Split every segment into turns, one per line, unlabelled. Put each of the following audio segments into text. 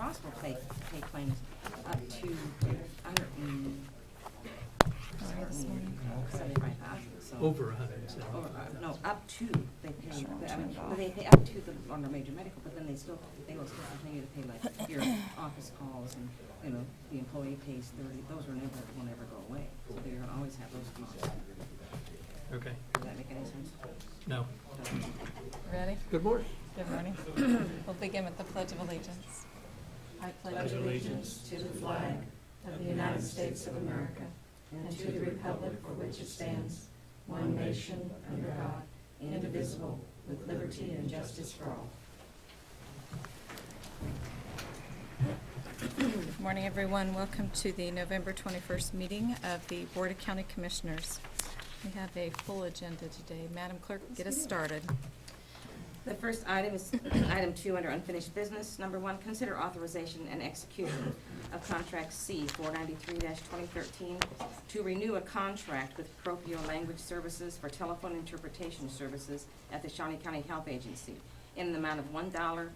possible pay claims up to $175,000. So
Over 100, so.
no, up to they pay.
Sure,
I mean,
turned off.
but they pay up to the on their major medical, but then they will still continue to pay like your office calls and the employee pays 30. Those will never go away. So they're gonna always have those costs.
Okay.
Does that make any sense?
No.
Ready?
Good morning.
Good morning. We'll begin with the Pledge of Allegiance.
I pledge allegiance to the flag of the United States of America and to the republic for which it stands, one nation, under God, indivisible, with liberty and justice for all.
Good morning, everyone. Welcome to the November 21st meeting of the Board of County Commissioners. We have a full agenda today. Madam Clerk, get us started.
The first item is item 2 under unfinished business. Number 1, consider authorization and execution of contract C 493-2013 to renew a contract with Proprio Language Services for telephone interpretation services at the Shawnee County Health Agency in the amount of $1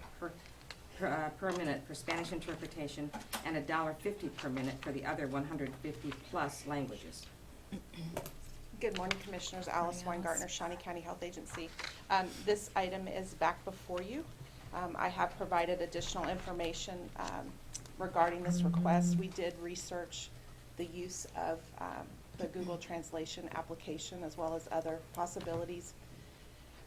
per minute for Spanish interpretation and $1.50 per minute for the other 150 plus languages.
Good morning, Commissioners. Alice
Morning,
Weingartner,
Alice.
Shawnee County Health Agency. This item is back before you. I have provided additional information regarding this request. We did research the use of the Google Translation application as well as other possibilities,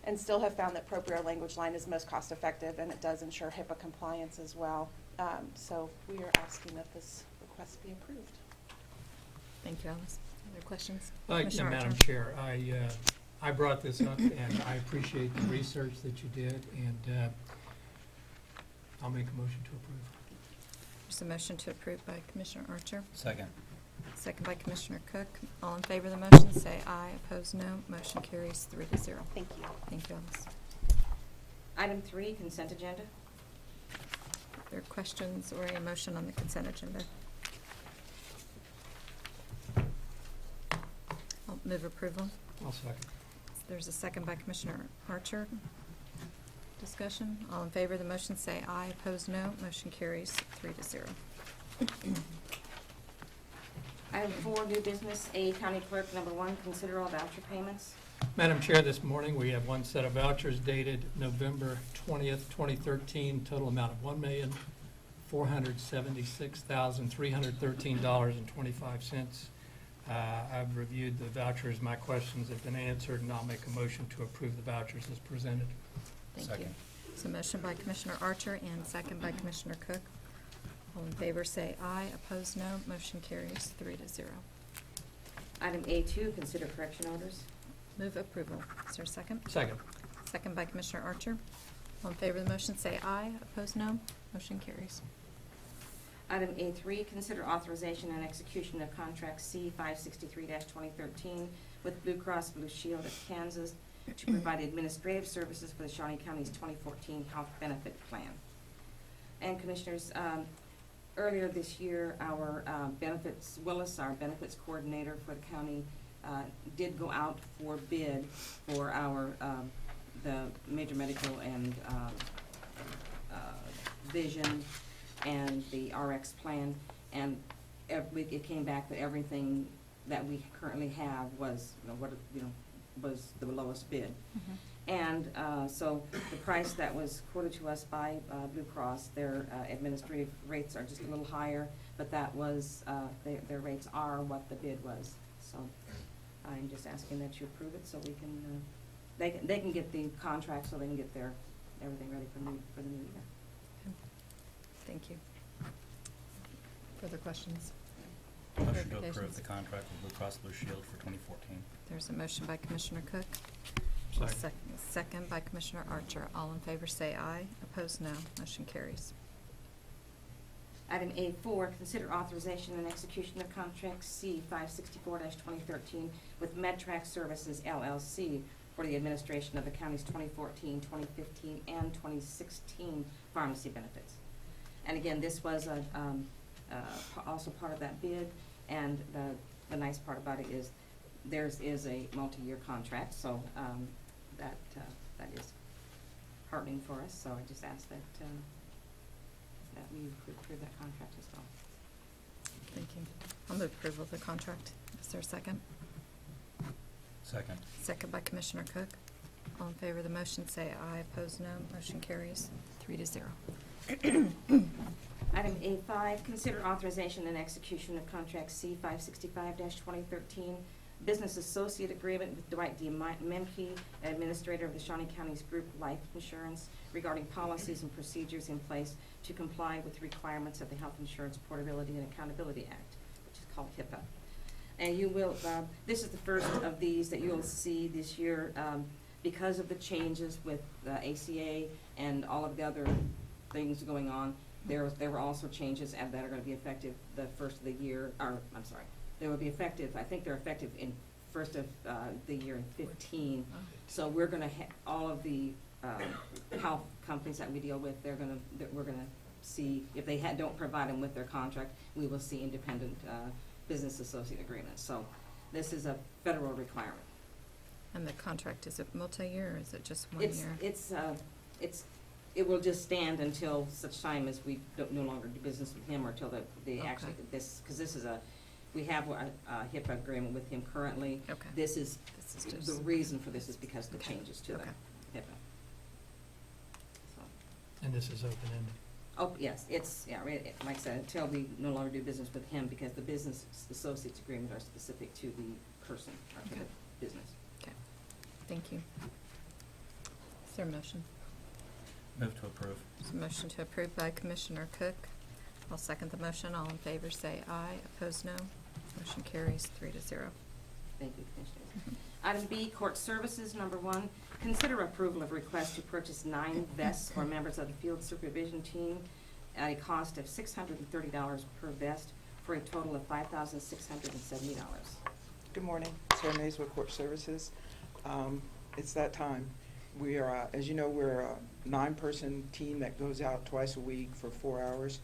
and still have found that Proprio Language Line is most cost effective, and it does ensure HIPAA compliance as well. So we are asking that this request be approved.
Thank you, Alice. Other questions?
Yeah,
Commissioner
Madam
Archer.
Chair, I brought this up, and I appreciate the research that you did, and I'll make a motion to approve.
There's a motion to approve by Commissioner Archer,
Second.
second by Commissioner Cook. All in favor of the motion, say aye. Opposed, no. Motion carries 3-0.
Thank you.
Thank you, Alice.
Item 3, consent agenda.
Are there questions or a motion on the consent agenda? I'll move approval.
I'll second.
There's a second by Commissioner Archer. Discussion. All in favor of the motion, say aye. Opposed, no. Motion carries 3-0.
Item 4, new business. A, County Clerk, number 1, consider all voucher payments.
Madam Chair, this morning we have one set of vouchers dated November 20th, 2013, total amount of $1,476,313.25. I've reviewed the vouchers. My questions have been answered, and I'll make a motion to approve the vouchers as presented.
Thank you.
Second.
It's a motion by Commissioner Archer and second by Commissioner Cook. All in favor, say aye. Opposed, no. Motion carries 3-0.
Item A2, consider correction orders.
Move approval. Is there a second?
Second.
Second by Commissioner Archer. All in favor of the motion, say aye. Opposed, no. Motion carries.
Item A3, consider authorization and execution of contract C 563-2013 with Blue Cross Blue Shield of Kansas to provide administrative services for the Shawnee County's 2014 health benefit plan. And Commissioners, earlier this year, our Willis, our benefits coordinator for the county, did go out for bid for our the major medical and vision and the RX plan, and it came back that everything that we currently have was was the lowest bid.
Mm-hmm.
And so the price that was quoted to us by Blue Cross, their administrative rates are just a little higher, but that was their rates are what the bid was. So I'm just asking that you approve it so we can they can get the contract so they can get everything ready for the new year.
Thank you. Further questions?
Motion to
Clarifications?
approve the contract with Blue Cross Blue Shield for 2014.
There's a motion by Commissioner Cook.
Second.
Second by Commissioner Archer. All in favor say aye. Opposed, no. Motion carries.
Item A4, consider authorization and execution of contract C 564-2013 with MedTrack Services LLC for the administration of the county's 2014, 2015, and 2016 pharmacy benefits. And again, this was also part of that bid, and the nice part about it is theirs is a multi-year contract, so that is heartening for us. So I just ask that we approve that contract as well.
Thank you. I'll move approval of the contract. Is there a second?
Second.
Second by Commissioner Cook. All in favor of the motion, say aye. Opposed, no. Motion carries 3-0.
Item A5, consider authorization and execution of contract C 565-2013, business associate agreement with Dwight D. Memke, administrator of the Shawnee County's group life insurance, regarding policies and procedures in place to comply with requirements of the Health Insurance Portability and Accountability Act, which is called HIPAA. And you will, this is the first of these that you'll see this year, because of the changes with ACA and all of the other things going on. There were also changes that are going to be effective the first of the year, or, I'm sorry, they will be effective, I think they're effective in first of the year in 15. So we're going to, all of the health companies that we deal with, we're going to see, if they don't provide them with their contract, we will see independent business associate agreements. So this is a federal requirement.
And the contract, is it multi-year or is it just 1 year?
It will just stand until such time as we no longer do business with him, or until the
Okay.
actually, because this is we have a HIPAA agreement with him currently.
Okay.
This is
This is
the
just,
reason for this is because of the
Okay.
changes to the
Okay.
HIPAA. So,
And this is open-ended.
oh, yes, like I said, until we no longer do business with him, because the business associates agreements are specific to the person, or to
Okay.
the business.
okay. Thank you. Is there a motion?
Move to approve.
There's a motion to approve by Commissioner Cook. I'll second the motion. All in favor say aye. Opposed, no. Motion carries 3-0.
Thank you, Commissioners. Item B, Court Services, number 1, consider approval of request to purchase 9 vests for members of the Field Supervision Team at a cost of $630 per vest, for a total of $5,670.
Good morning, Sarah Mays with Court Services. It's that time. We are, as you know, we're a 9-person team that goes out twice a week for 4 hours.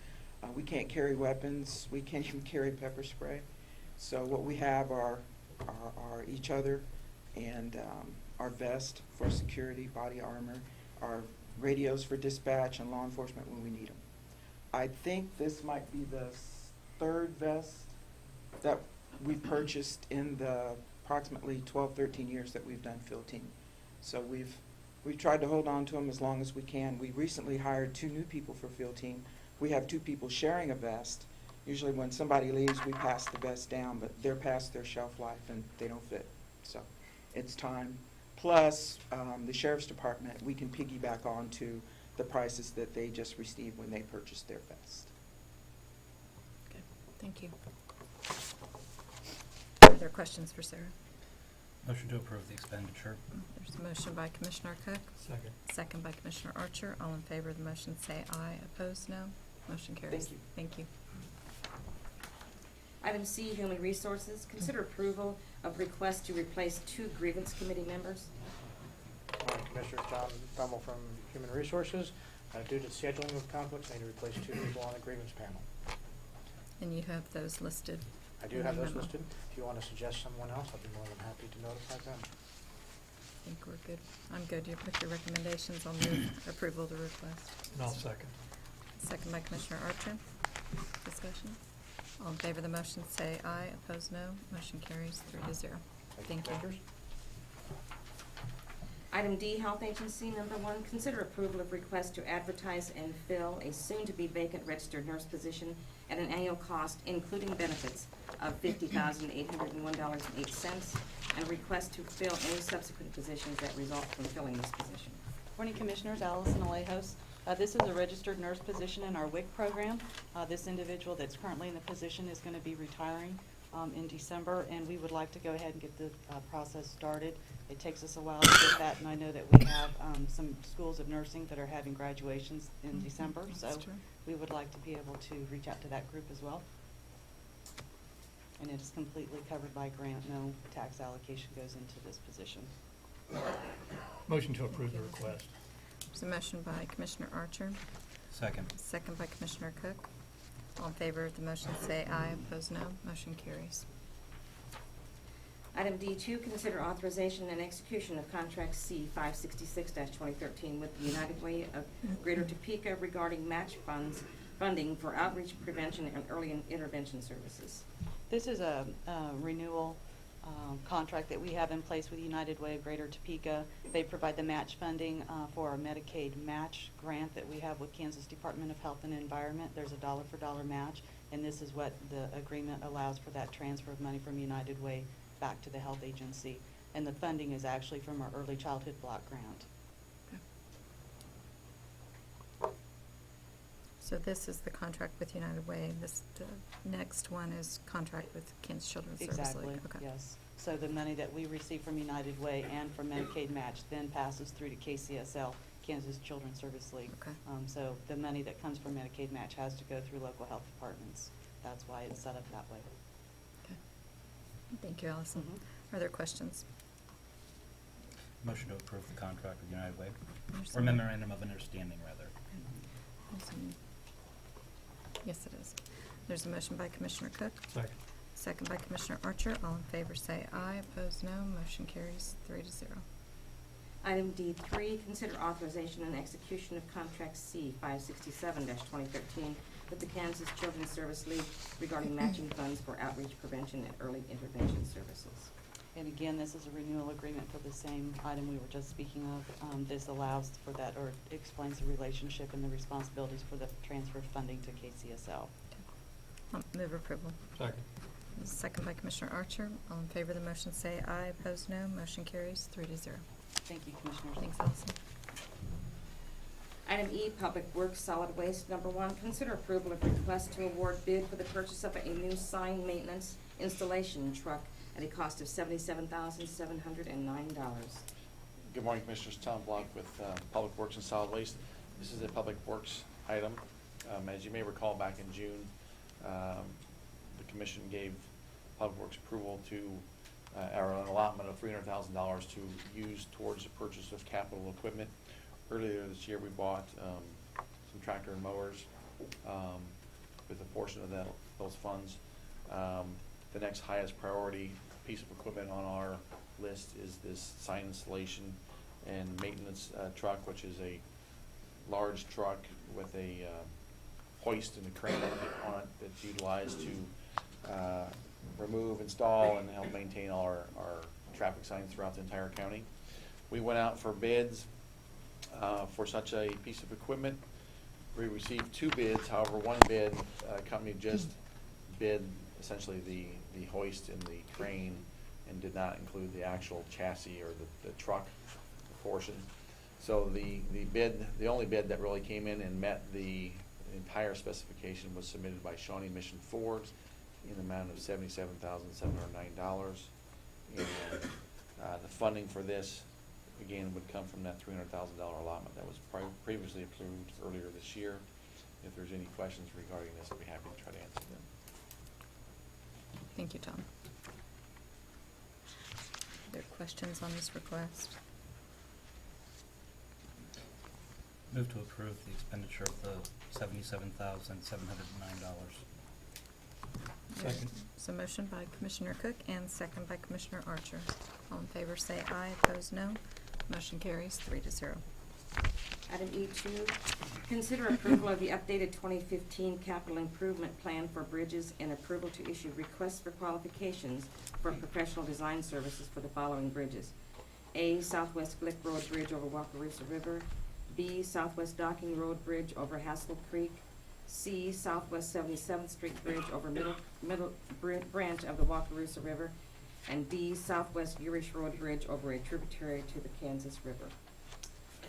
We can't carry weapons. We can't even carry pepper spray. So what we have are each other and our vest for security, body armor, our radios for dispatch and law enforcement when we need them. I think this might be the 3rd vest that we purchased in the approximately 12, 13 years that we've done field team. So we've tried to hold on to them as long as we can. We recently hired 2 new people for field team. We have 2 people sharing a vest. Usually when somebody leaves, we pass the vest down, but they're past their shelf life and they don't fit. So it's time. Plus, the Sheriff's Department, we can piggyback on to the prices that they just received when they purchased their vest.
Okay, thank you. Are there questions for Sarah?
Motion to approve the expenditure.
There's a motion by Commissioner Cook,
Second.
second by Commissioner Archer. All in favor of the motion say aye. Opposed, no. Motion carries.
Thank you.
Thank you.
Item C, Human Resources, consider approval of request to replace 2 grievance committee members.
Morning, Commissioner. John Brummel from Human Resources. Due to scheduling of conflicts, I need to replace 2 people on the grievance panel.
And you have those listed.
I do
in
have
the
those
memo.
listed. If you want to suggest someone else, I'd be more than happy to notify them.
I think we're good. I'm good. With your recommendations, I'll move approval of the request.
And I'll second.
Second by Commissioner Archer. Discussion? All in favor of the motion say aye. Opposed, no. Motion carries 3-0. Thank you.
Commissioners.
Item D, Health Agency, number 1, consider approval of request to advertise and fill a soon-to-be vacant registered nurse position at an annual cost, including benefits, of $50,801.08, and request to fill any subsequent positions that result from filling this position.
Morning, Commissioners. Allison Alejos. This is a registered nurse position in our WIC program. This individual that's currently in the position is going to be retiring in December, and we would like to go ahead and get the process started. It takes us a while to get that, and I know that we have some schools of nursing that are having graduations in December, so
That's true.
we would like to be able to reach out to that group as well. And it is completely covered by grant. No tax allocation goes into this position.
Motion to approve the request.
There's a motion by Commissioner Archer,
Second.
second by Commissioner Cook. All in favor of the motion say aye. Opposed, no. Motion carries.
Item D2, consider authorization and execution of contract C 566-2013 with the United Way of Greater Topeka regarding match funds funding for outreach, prevention, and early intervention services.
This is a renewal contract that we have in place with United Way of Greater Topeka. They provide the match funding for our Medicaid match grant that we have with Kansas Department of Health and Environment. There's a dollar-for-dollar match, and this is what the agreement allows for that transfer of money from United Way back to the health agency. And the funding is actually from our early childhood block grant.
So this is the contract with United Way. The next one is contract with Kansas Children's Service
Exactly,
League. Okay.
yes. So the money that we receive from United Way and from Medicaid match then passes through to KCSL, Kansas Children's Service League.
Okay.
So the money that comes from Medicaid match has to go through local health departments. That's why it's set up that way.
Okay. Thank you, Allison.
Mhm.
Are there questions?
Motion to approve the contract with United Way,
There's
or
some-
memorandum of understanding, rather.
there's some- Yes, it is. There's a motion by Commissioner Cook,
Second.
second by Commissioner Archer. All in favor say aye. Opposed, no. Motion carries 3-0.
Item D3, consider authorization and execution of contract C 567-2013 with the Kansas Children's Service League regarding matching funds for outreach, prevention, and early intervention services.
And again, this is a renewal agreement for the same item we were just speaking of. This allows for that, or explains the relationship and the responsibilities for the transfer of funding to KCSL.
Move approval.
Second.
Second by Commissioner Archer. All in favor of the motion say aye. Opposed, no. Motion carries 3-0.
Thank you, Commissioners.
Thanks, Allison.
Item E, Public Works Solid Waste. Number 1, consider approval of request to award bid for the purchase of a new sign maintenance installation truck at a cost of $77,709.
Good morning, Commissioners. Tom Block with Public Works and Solid Waste. This is a Public Works item. As you may recall, back in June, the Commission gave Public Works approval to, or an allotment of $300,000 to use towards the purchase of capital equipment. Earlier this year, we bought some tractor and mowers with a portion of those funds. The next highest priority piece of equipment on our list is this sign installation and maintenance truck, which is a large truck with a hoist and a crane on it that's utilized to remove, install, and help maintain all our traffic signs throughout the entire county. We went out for bids for such a piece of equipment. We received 2 bids. However, one bid, company just bid essentially the hoist and the crane and did not include the actual chassis or the truck portion. So the only bid that really came in and met the entire specification was submitted by Shawnee Mission Ford in the amount of $77,709. And the funding for this, again, would come from that $300,000 allotment that was previously approved earlier this year. If there's any questions regarding this, I'd be happy to try to answer them.
Thank you, Tom. Are there questions on this request?
Move to approve the expenditure of the $77,709.
Second.
So motion by Commissioner Cook and second by Commissioner Archer. All in favor say aye. Opposed, no. Motion carries 3-0.
Item E2, consider approval of the updated 2015 capital improvement plan for bridges and approval to issue requests for qualifications for professional design services for the following bridges. A, Southwest Glick Road Bridge over Wakarusa River. B, Southwest Docking Road Bridge over Haskell Creek. C, Southwest 77th Street Bridge over middle branch of the Wakarusa River. And D, Southwest Urish Road Bridge over a tributary to the Kansas River.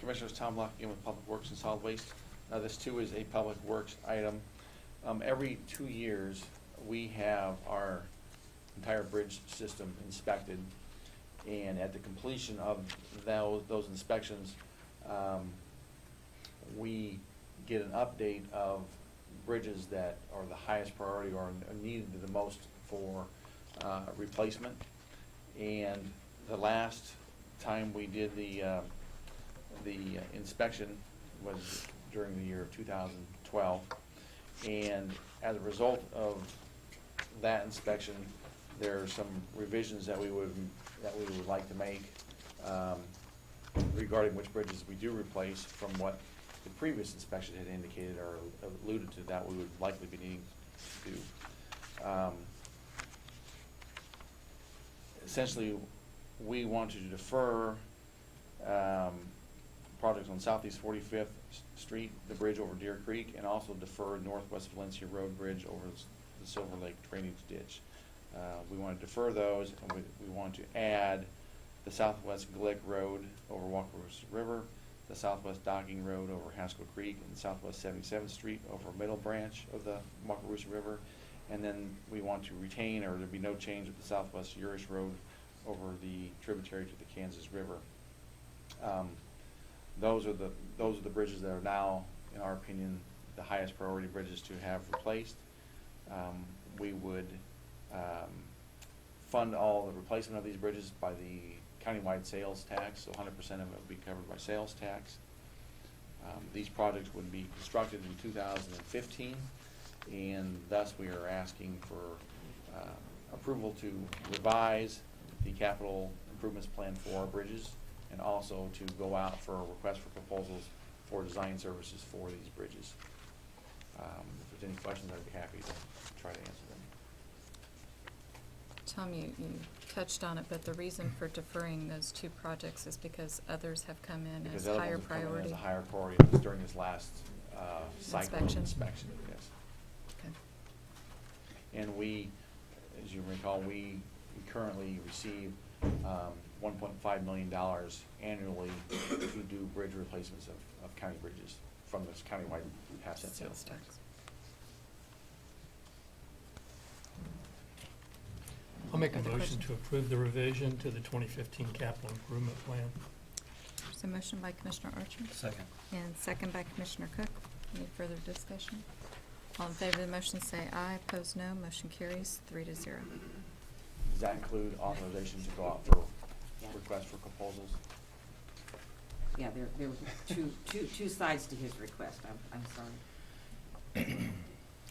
Commissioners, Tom Block again with Public Works and Solid Waste. This too is a Public Works item. Every 2 years, we have our entire bridge system inspected, and at the completion of those inspections, we get an update of bridges that are the highest priority or needed the most for replacement. And the last time we did the inspection was during the year of 2012, and as a result of that inspection, there are some revisions that we would like to make regarding which bridges we do replace from what the the previous inspection had indicated or alluded to that we would likely be needing to do. Essentially, we want to defer projects on Southeast 45th Street, the bridge over Deer Creek, and also defer Northwest Valencia Road Bridge over the Silver Lake drainage ditch. We want to defer those, and we want to add the Southwest Glick Road over Wakarusa River, the Southwest Docking Road over Haskell Creek, and Southwest 77th Street over Middle Branch of the Wakarusa River. And then we want to retain, or there be no change of the Southwest Urish Road over the tributary to the Kansas River. Those are the bridges that are now, in our opinion, the highest priority bridges to have replaced. We would fund all the replacement of these bridges by the countywide sales tax, so 100% of it would be covered by sales tax. These projects would be constructed in 2015, and thus we are asking for approval to revise the capital improvements plan for our bridges, and also to go out for a request for proposals for design services for these bridges. If there's any questions, I'd be happy to try to answer them.
Tom, you touched on it, but the reason for deferring those two projects is because others have come in
Because
as
the other
higher
ones have come in
priority.
as a higher priority during this last cycle of
Inspection.
inspection, yes.
Okay.
And we, as you recall, we currently receive $1.5 million annually to do bridge replacements of county bridges from this countywide half-cent sales tax.
I'll make a
Other
motion
questions?
to approve the revision to the 2015 capital improvement plan.
There's a motion by Commissioner Archer.
Second.
And second by Commissioner Cook. Any further discussion? All in favor of the motion say aye. Opposed, no. Motion carries 3-0.
Does that include authorization to go out for requests for proposals?
Yeah, there were two sides to his request. I'm sorry.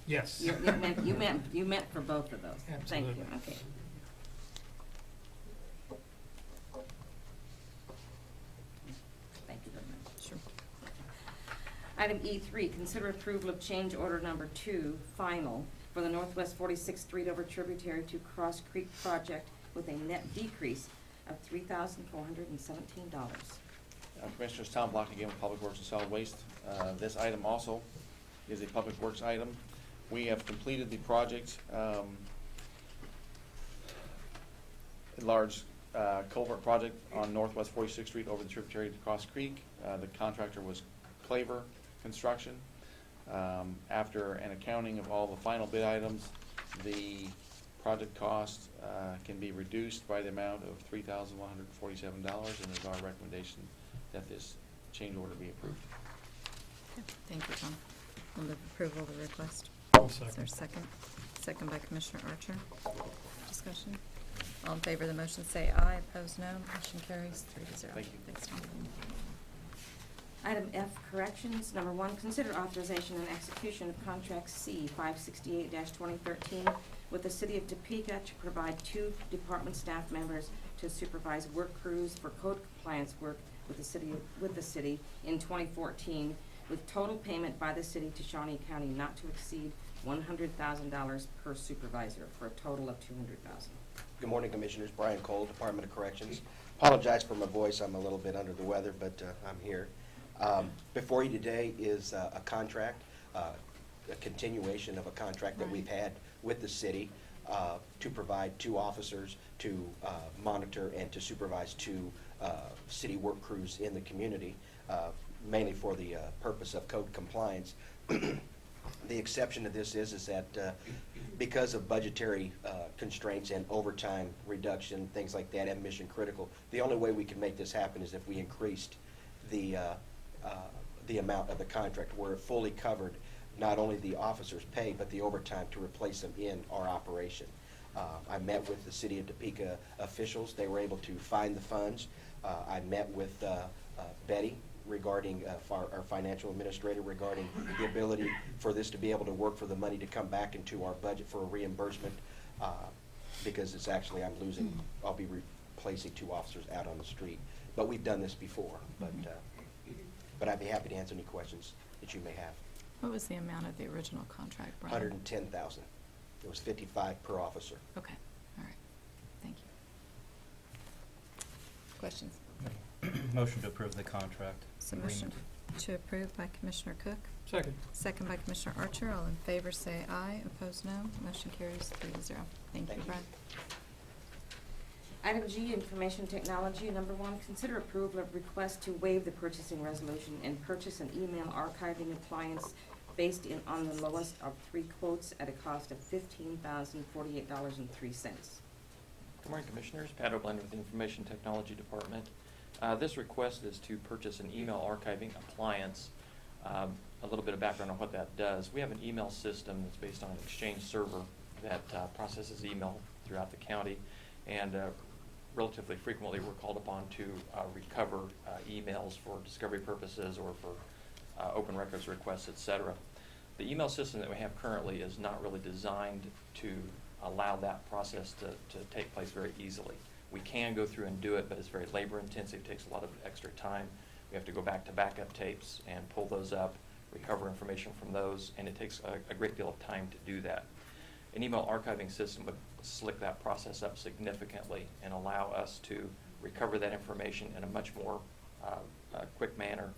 Yes.
You meant for both of those. Thank you.
Absolutely.
Okay. Thank you very much.
Sure.
Item E3, consider approval of change order number 2, final, for the Northwest 46th Street over tributary to Cross Creek project with a net decrease of $3,417.
Commissioners, Tom Block again with Public Works and Solid Waste. This item also is a Public Works item. We have completed the project, large culvert project on Northwest 46th Street over the tributary to Cross Creek. The contractor was Claver Construction. After an accounting of all the final bid items, the project cost can be reduced by the amount of $3,147, and it is our recommendation that this change order be approved.
Okay. Thank you, Tom. I'll move approval of the request.
I'll
Is there a
second.
second? Second by Commissioner Archer. Discussion? All in favor of the motion say aye. Opposed, no. Motion carries 3-0.
Thank you.
Thanks, Tom.
Item F, corrections. Number 1, consider authorization and execution of contract C 568-2013 with the City of Topeka to provide 2 department staff members to supervise work crews for code compliance work with the city in 2014, with total payment by the city to Shawnee County not to exceed $100,000 per supervisor, for a total of $200,000.
Good morning, Commissioners. Brian Cole, Department of Corrections. Apologize for my voice. I'm a little bit under the weather, but I'm here. Before you today is a contract, a continuation of a contract that we've had with the city to provide 2 officers to monitor and to supervise 2 city work crews in the community, mainly for the purpose of code compliance. The exception to this is that because of budgetary constraints and overtime reduction, things like that, and mission critical, the only way we can make this happen is if we increased the amount of the contract, where it fully covered not only the officers' pay, but the overtime to replace them in our operation. I met with the City of Topeka officials. They were able to find the funds. I met with Betty regarding our financial administrator regarding the ability for this to be able to work, for the money to come back into our budget for a reimbursement, because it's actually, I'll be replacing 2 officers out on the street. But we've done this before. But but I'd be happy to answer any questions that you may have.
What was the amount of the original contract, Brian?
110,000. It was 55 per officer.
Okay, all right, thank you. Questions?
Motion to approve the contract
So
agreement.
motion to approve by Commissioner Cook,
Second.
second by Commissioner Archer. All in favor say aye, opposed no. Motion carries 3-0. Thank you,
Thank you.
Brian.
Item G, Information Technology. Number 1, consider approval of request to waive the purchasing resolution and purchase an email archiving appliance based on the lowest of 3 quotes at a cost of $15,048.03.
Good morning, Commissioners. Pat O'Blender with the Information Technology Department. This request is to purchase an email archiving appliance. A little bit of background on what that does. We have an email system that's based on an Exchange server that processes email throughout the county, and relatively frequently we're called upon to recover emails for discovery purposes or for open records requests, etc. The email system that we have currently is not really designed to allow that process to take place very easily. We can go through and do it, but it's very labor intensive, takes a lot of extra time. We have to go back to backup tapes and pull those up, recover information from those, and it takes a great deal of time to do that. An email archiving system would slick that process up significantly and allow us to recover that information in a much more quick manner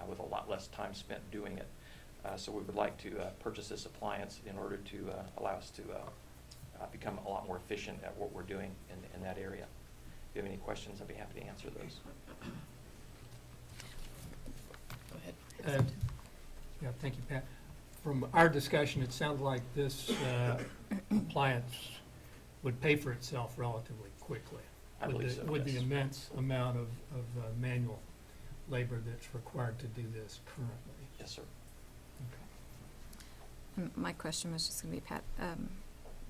with a lot less time spent doing it. So we would like to purchase this appliance in order to allow us to become a lot more efficient at what we're doing in that area. If you have any questions, I'd be happy to answer those.
Go ahead.
Yeah, thank you, Pat. From our discussion, it sounds like this appliance would pay for itself relatively quickly.
I believe so,
With the
yes.
immense amount of manual labor that's required to do this currently.
Yes, sir.
Okay.
My question was just going to be, Pat,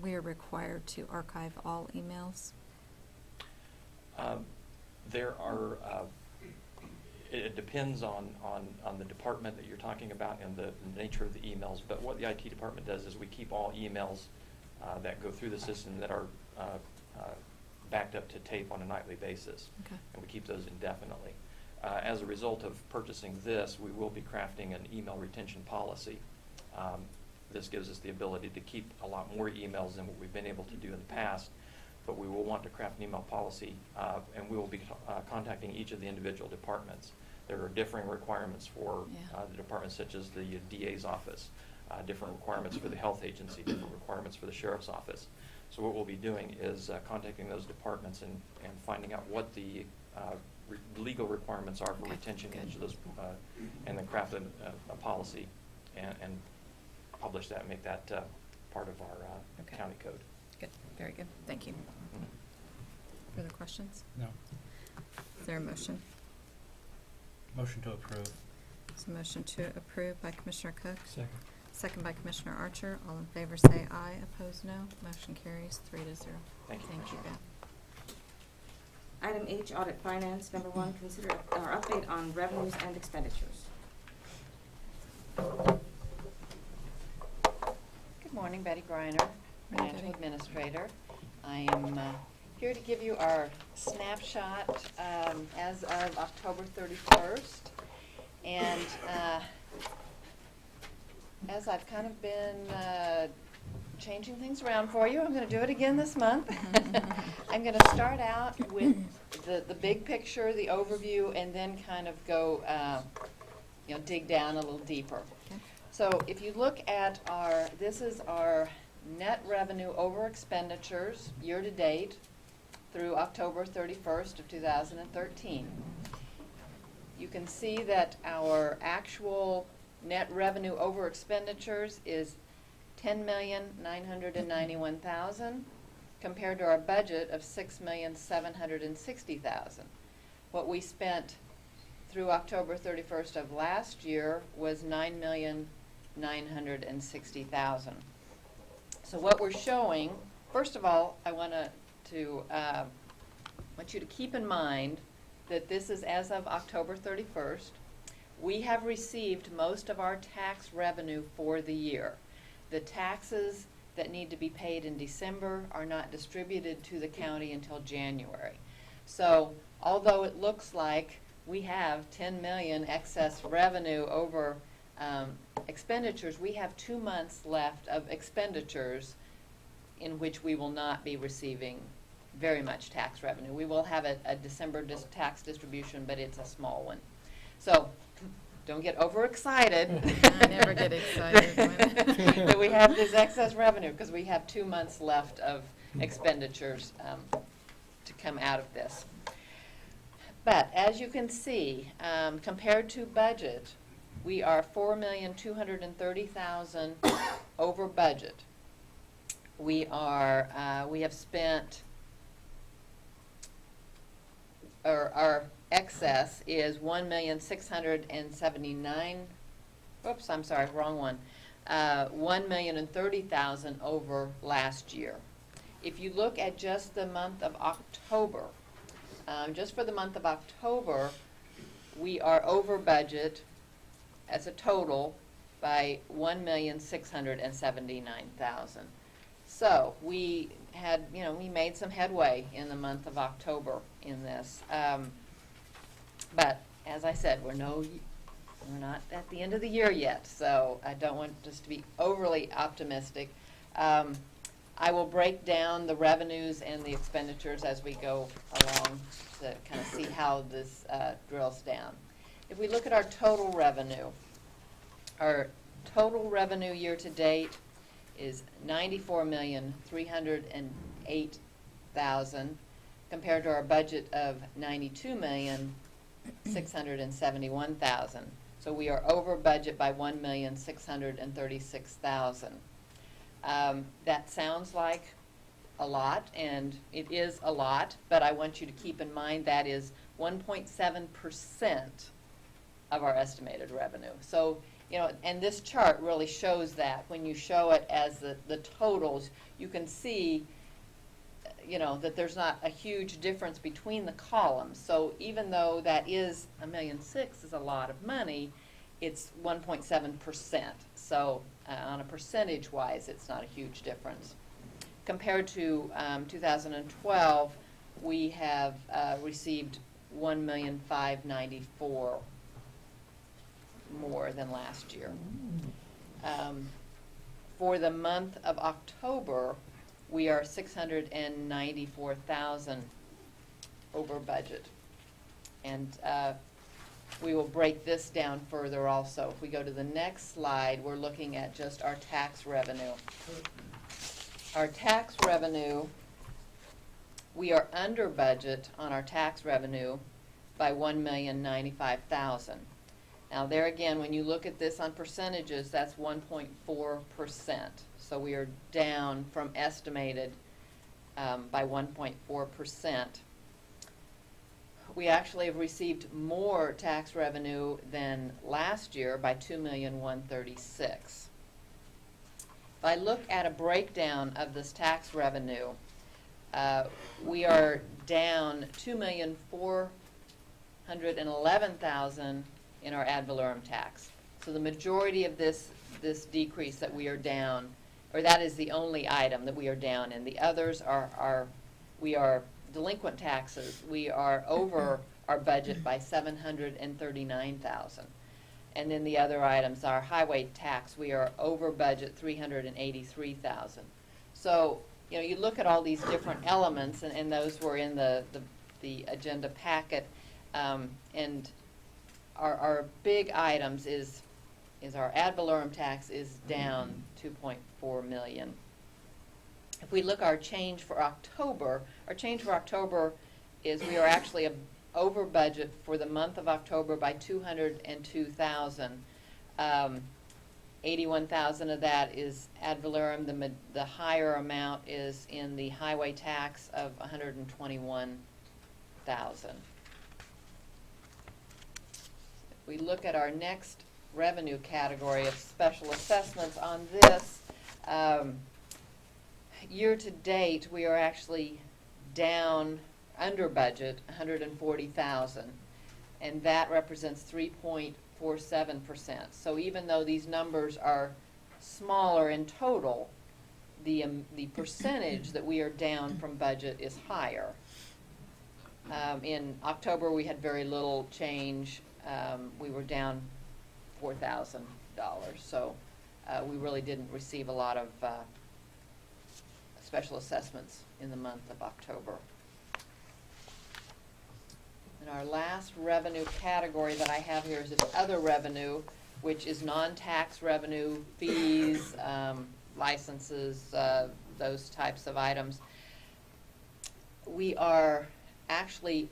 we are required to archive all emails?
There are, it depends on the department that you're talking about and the nature of the emails, but what the IT department does is we keep all emails that go through the system that are backed up to tape on a nightly basis.
Okay.
And we keep those indefinitely. As a result of purchasing this, we will be crafting an email retention policy. This gives us the ability to keep a lot more emails than what we've been able to do in the past, but we will want to craft an email policy, and we will be contacting each of the individual departments. There are differing requirements for the departments such as the DA's office, different requirements for the health agency, different requirements for the sheriff's office. So what we'll be doing is contacting those departments and finding out what the legal requirements are for
Okay,
retention in
good.
each of those, and then craft a policy and publish that, make that part of our
Okay.
county code.
Good, very good. Thank you.
Mhm.
Further questions?
No.
Is there a motion?
Motion to approve.
So motion to approve by Commissioner Cook,
Second.
second by Commissioner Archer. All in favor say aye, opposed no. Motion carries 3-0.
Thank you,
Thank you,
Commissioner.
Ben.
Item H, Audit Finance. Number 1, consider our update on revenues and expenditures.
Good morning, Betty Griner,
Morning,
Financial
Betty.
Administrator. I am here to give you our snapshot as of October 31st. And as I've kind of been changing things around for you, I'm going to do it again this month. I'm going to start out with the big picture, the overview, and then kind of go, dig down a little deeper.
Okay.
So if you look at this is our net revenue over expenditures year-to-date through October 31st of 2013. You can see that our actual net revenue over expenditures is $10,991,000 compared to our budget of $6,760,000. What we spent through October 31st of last year was $9,960,000. So what we're showing, first of all, I want you to keep in mind that this is as of October 31st. We have received most of our tax revenue for the year. The taxes that need to be paid in December are not distributed to the county until January. So although it looks like we have 10 million excess revenue over expenditures. We have 2 months left of expenditures in which we will not be receiving very much tax revenue. We will have a December tax distribution, but it's a small one. So don't get overexcited.
I never get excited when-
that we have this excess revenue, because we have 2 months left of expenditures to come out of this. But as you can see, compared to budget, we are $4,230,000 over budget. We have spent, or our excess is $1,679,000. Oops, I'm sorry, wrong one. $1,030,000 over last year. If you look at just the month of October, just for the month of October, we are over budget as a total by $1,679,000. So we had, we made some headway in the month of October in this. But as I said, we're not at the end of the year yet, so I don't want us to be overly optimistic. I will break down the revenues and the expenditures as we go along to kind of see how this drills down. If we look at our total revenue year-to-date is $94,308,000 compared to our budget of $92,671,000. So we are over budget by $1,636,000. That sounds like a lot, and it is a lot, but I want you to keep in mind that is 1.7% of our estimated revenue. So, and this chart really shows that. When you show it as the totals, you can see, that there's not a huge difference between the columns. So even though that is $1.6 million is a lot of money, it's 1.7%. So on a percentage-wise, it's not a huge difference. Compared to 2012, we have received $1,594,000 more than last year. For the month of October, we are $694,000 over budget. And we will break this down further also. If we go to the next slide, we're looking at just our tax revenue. Our tax revenue, we are under budget on our tax revenue by $1,095,000. Now there again, when you look at this on percentages, that's 1.4%. So we are down from estimated by 1.4%. We actually have received more tax revenue than last year by $2,136,000. If I look at a breakdown of this tax revenue, we are down $2,411,000 in our ad valorem tax. So the majority of this decrease that we are down, or that is the only item that we are down in. The others we are delinquent taxes. We are over our budget by $739,000. And then the other items, our highway tax, we are over budget $383,000. So, you look at all these different elements, and those were in the agenda packet, and our big items is our ad valorem tax is down $2.4 million. If we look at our change for October, is we are actually over budget for the month of October by $202,000. $81,000 of that is ad valorem. The higher amount is in the highway tax of $121,000. If we look at our next revenue category of special assessments on this, year to date, we are actually down under budget $140,000, and that represents 3.47%. So even though these numbers are smaller in total, the percentage that we are down from budget is higher. In October, we had very little change. We were down $4,000, so we really didn't receive a lot of special assessments in the month of October. And our last revenue category that I have here is this other revenue, which is non-tax revenue, fees, licenses, those types of items. We are actually,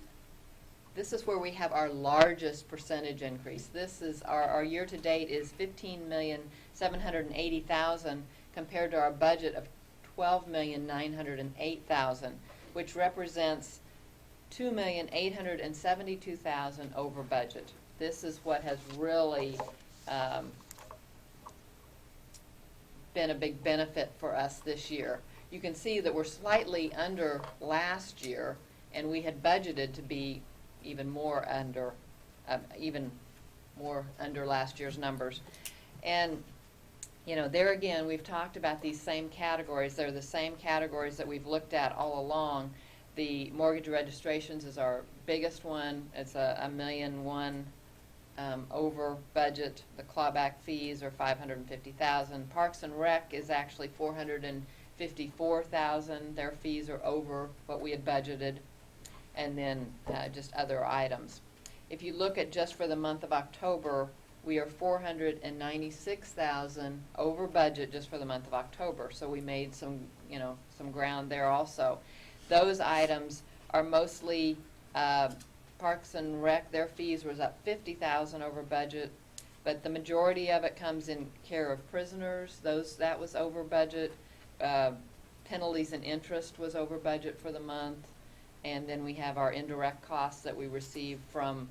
this is where we have our largest percentage increase. This is, our year-to-date is $15,780,000 compared to our budget of $12,908,000, which represents $2,872,000 over budget. This is what has really been a big benefit for us this year. You can see that we're slightly under last year, and we had budgeted to be even more under last year's numbers. And you know, there again, we've talked about these same categories. They're the same categories that we've looked at all along. The mortgage registrations is our biggest one. It's $1.1 million over budget. The clawback fees are $550,000. Parks and Rec is actually $454,000. Their fees are over what we had budgeted, and then just other items. If you look at just for the month of October, we are $496,000 over budget just for the month of October. So we made some ground there also. Those items are mostly Parks and Rec. Their fees was up $50,000 over budget, but the majority of it comes in care of prisoners. That was over budget. Penalties and interest was over budget for the month, and then we have our indirect costs that we receive from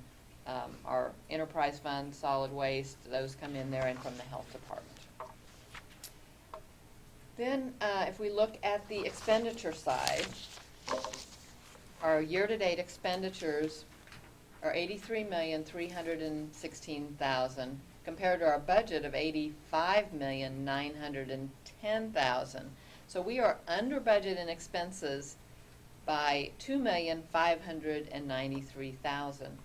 our enterprise fund, solid waste. Those come in there, and from the health department. Then, if we look at the expenditure side, our year-to-date expenditures are $83,316,000 compared to our budget of $85,910,000. So we are under budget in expenses by $2,593,000.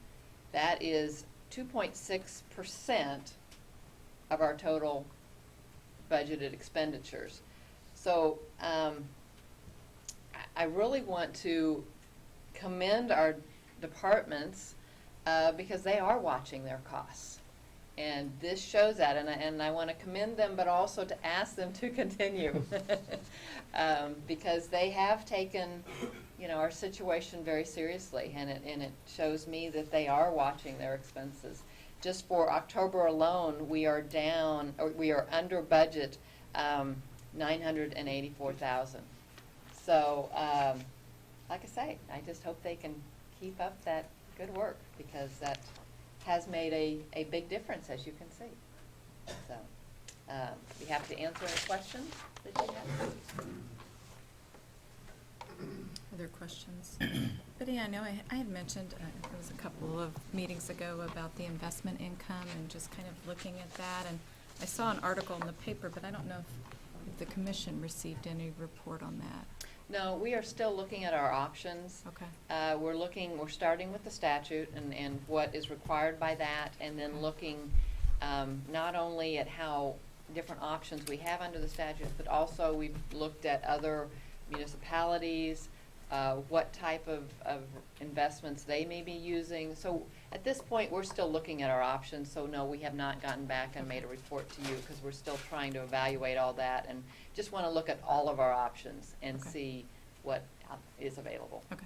That is 2.6% of our total budgeted expenditures. So I really want to commend our departments because they are watching their costs. And this shows that, and I want to commend them, but also to ask them to continue because they have taken, our situation very seriously, and it shows me that they are watching their expenses. Just for October alone, we are under budget $984,000. So, like I say, I just hope they can keep up that good work because that has made a big difference, as you can see. So, we have to answer any questions that you have.
Other questions? Betty, I know I had mentioned, it was a couple of meetings ago about the investment income and just kind of looking at that. And I saw an article in the paper, but I don't know if the commission received any report on that.
No, we are still looking at our options.
Okay.
We're starting with the statute and what is required by that, and then looking not only at how different options we have under the statute, but also we've looked at other municipalities, what type of investments they may be using. So at this point, we're still looking at our options. So no, we have not gotten back and made a report to you because we're still trying to evaluate all that and just want to look at all of our options and see what is available.
Okay.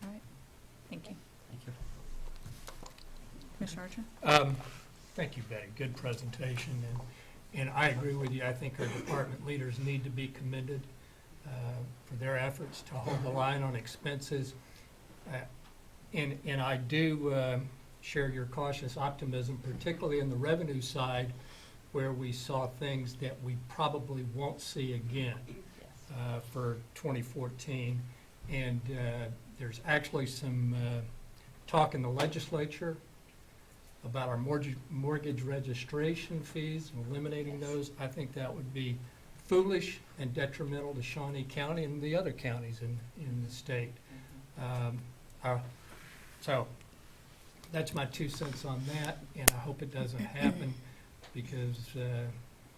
All right. Thank you.
Thank you.
Commissioner Archer?
Thank you, Betty. Good presentation, and I agree with you. I think our department leaders need to be commended for their efforts to hold the line on expenses. And I do share your cautious optimism, particularly in the revenue side, where we saw things that we probably won't see again for 2014. And there's actually some talk in the legislature about our mortgage registration fees and eliminating those. I think that would be foolish and detrimental to Shawnee County and the other counties in the state. So that's my 2 cents on that, and I hope it doesn't happen because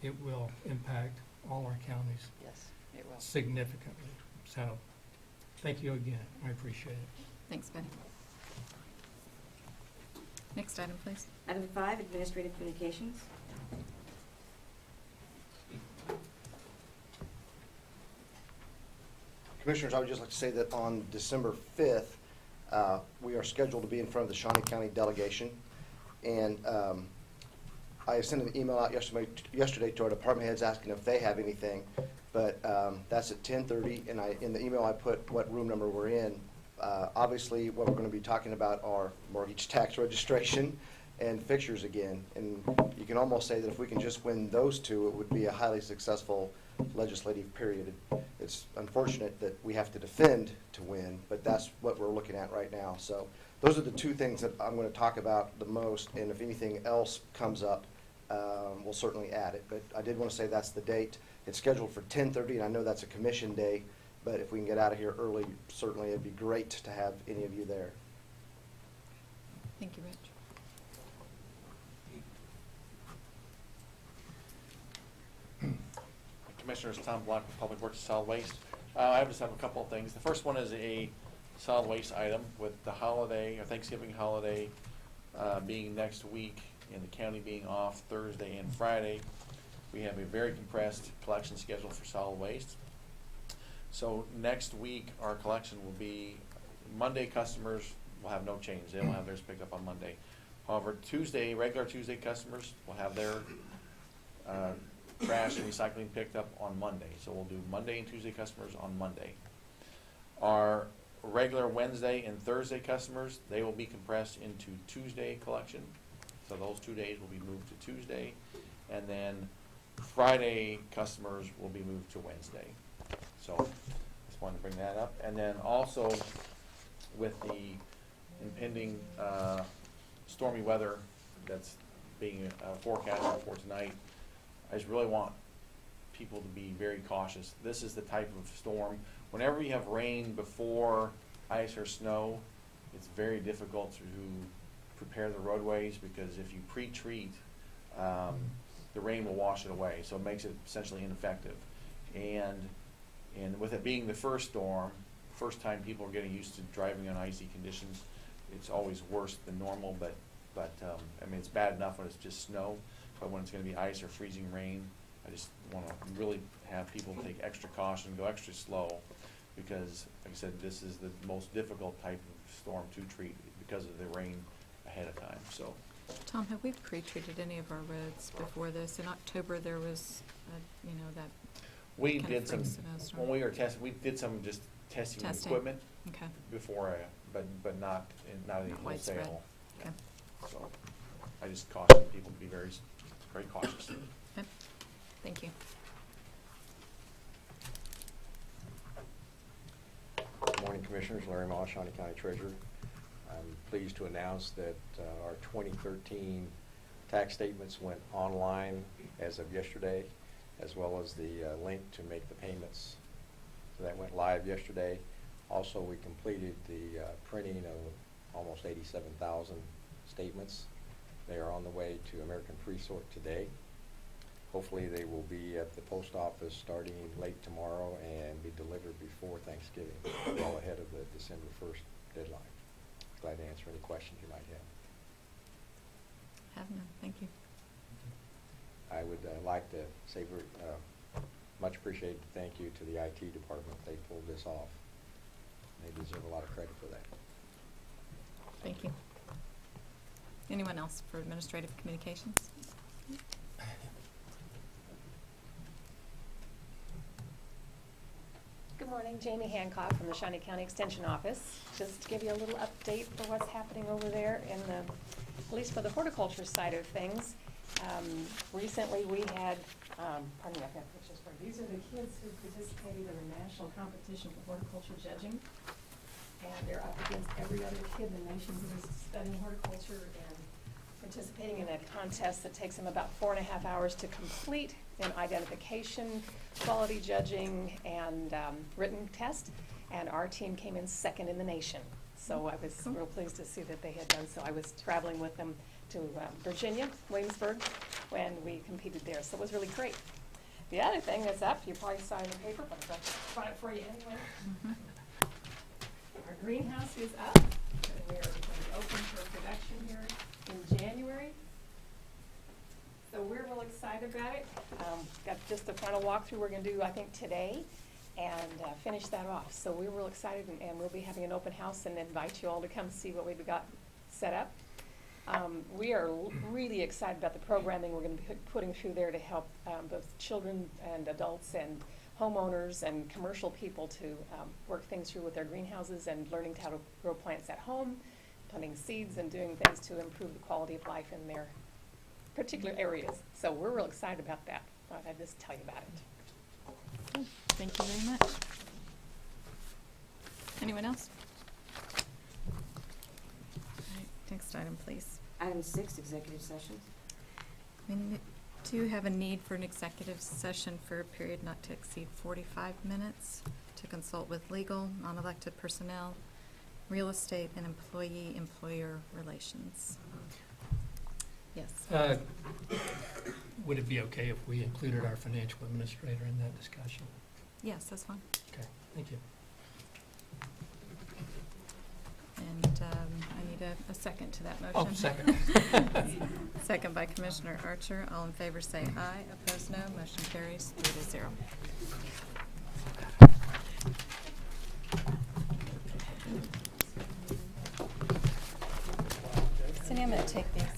it will impact all our counties
Yes, it will.
significantly. So thank you again. I appreciate it.
Thanks, Betty. Next item, please.
Item 5, Administrative Communications.
Commissioners, I would just like to say that on December 5th, we are scheduled to be in front of the Shawnee County delegation. And I sent an email out yesterday to our department heads asking if they have anything. But that's at 10:30, and in the email I put what room number we're in. Obviously, what we're going to be talking about are mortgage tax registration and fixtures again. And you can almost say that if we can just win those two, it would be a highly successful legislative period. It's unfortunate that we have to defend to win, but that's what we're looking at right now. So those are the two things that I'm going to talk about the most, and if anything else comes up, we'll certainly add it. But I did want to say that's the date. It's scheduled for 10:30, and I know that's a commission day, but if we can get out of here early, certainly it'd be great to have any of you there.
Thank you, Rich.
Commissioners, Tom Block with Public Works and Solid Waste. I just have a couple of things. The first one is a solid waste item with the holiday, or Thanksgiving holiday, being next week and the county being off Thursday and Friday. We have a very compressed collection schedule for solid waste. So next week, our collection will be, Monday customers will have no change. They will have theirs picked up on Monday. However, Tuesday, regular Tuesday customers will have their trash and recycling picked up on Monday. So we'll do Monday and Tuesday customers on Monday. Our regular Wednesday and Thursday customers, they will be compressed into Tuesday collection. So those 2 days will be moved to Tuesday. And then Friday customers will be moved to Wednesday. So just wanted to bring that up. And then also with the impending stormy weather that's being forecasted for tonight, I just really want people to be very cautious. This is the type of storm. Whenever you have rain before ice or snow, it's very difficult to prepare the roadways because if you pre-treat, the rain will wash it away. So it makes it essentially ineffective. And with it being the first storm, first time people are getting used to driving on icy conditions, it's always worse than normal. But I mean, it's bad enough when it's just snow. But when it's going to be ice or freezing rain, I just want to really have people take extra caution, go extra slow, because, like I said, this is the most difficult type of storm to treat because of the rain ahead of time. So,
Tom, have we pre-treated any of our roads before this? In October, there was, that
we
kind
did
of
some
freak snowstorm.
when we were testing. We did some just testing equipment
Okay.
before, but not any
widespread.
wholesale.
Okay.
So I just caution people to be very cautious.
Okay. Thank you.
Good morning, Commissioners. Larry Moss, Shawnee County Treasurer. I'm pleased to announce that our 2013 tax statements went online as of yesterday, as well as the link to make the payments. So that went live yesterday. Also, we completed the printing of almost 87,000 statements. They are on the way to American Pre-Sort today. Hopefully they will be at the post office starting late tomorrow and be delivered before Thanksgiving, well ahead of the December 1st deadline. Glad to answer any questions you might have.
Have none. Thank you.
I would like to say much appreciated thank you to the IT department. They pulled this off. They deserve a lot of credit for that.
Thank you. Anyone else for administrative communications?
Good morning, Jamie Hancock from the Shawnee County Extension Office. Just to give you a little update for what's happening over there in at least for the horticulture side of things. Recently we had, pardon me, I've got pictures for you. These are the kids who participated in the national competition for horticulture judging. And they're up against every other kid in the nation who is studying horticulture and participating in a contest that takes them about 4.5 hours to complete in identification, quality judging, and written test. And our team came in second in the nation. So I was real pleased to see that they had done so. I was traveling with them to Virginia, Williamsburg, when we competed there, so it was really great. The other thing that's up, you probably saw in the paper, but I'll find it for you anyway. Our greenhouse is up, and we're going to be open for production here in January. So we're real excited about it. Got just the final walkthrough we're going to do, I think, today, and finish that off. So we're real excited, and we'll be having an open house and invite you all to come see what we've got set up. We are really excited about the programming we're going to be putting through there to help both children and adults and homeowners and commercial people to work things through with their greenhouses and learning how to grow plants at home, planting seeds and doing things to improve the quality of life in their particular areas. So we're real excited about that. Thought I'd just tell you about it.
Good. Thank you very much. Anyone else? All right, next item, please.
Item 6, executive sessions.
We do have a need for an executive session for a period not to exceed 45 minutes to consult with legal, non-elected personnel, real estate, and employee-employer relations. Yes.
Would it be okay if we included our financial administrator in that discussion?
Yes, that's fine.
Okay, thank you.
And I need a second to that motion.
Oh, second.
Second by Commissioner Archer. All in favor say aye. Opposed, no. Motion carries 3-0. Cindy, I'm going to take these in.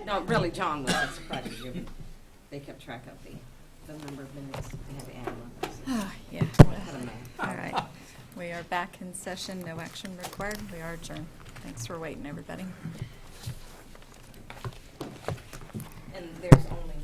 No, really, John was a surprise. They kept track of the number of minutes they had to add on.
Ah, yeah.
I don't know.
All right. We are back in session. No action required. We are adjourned. Thanks for waiting, everybody.
And there's only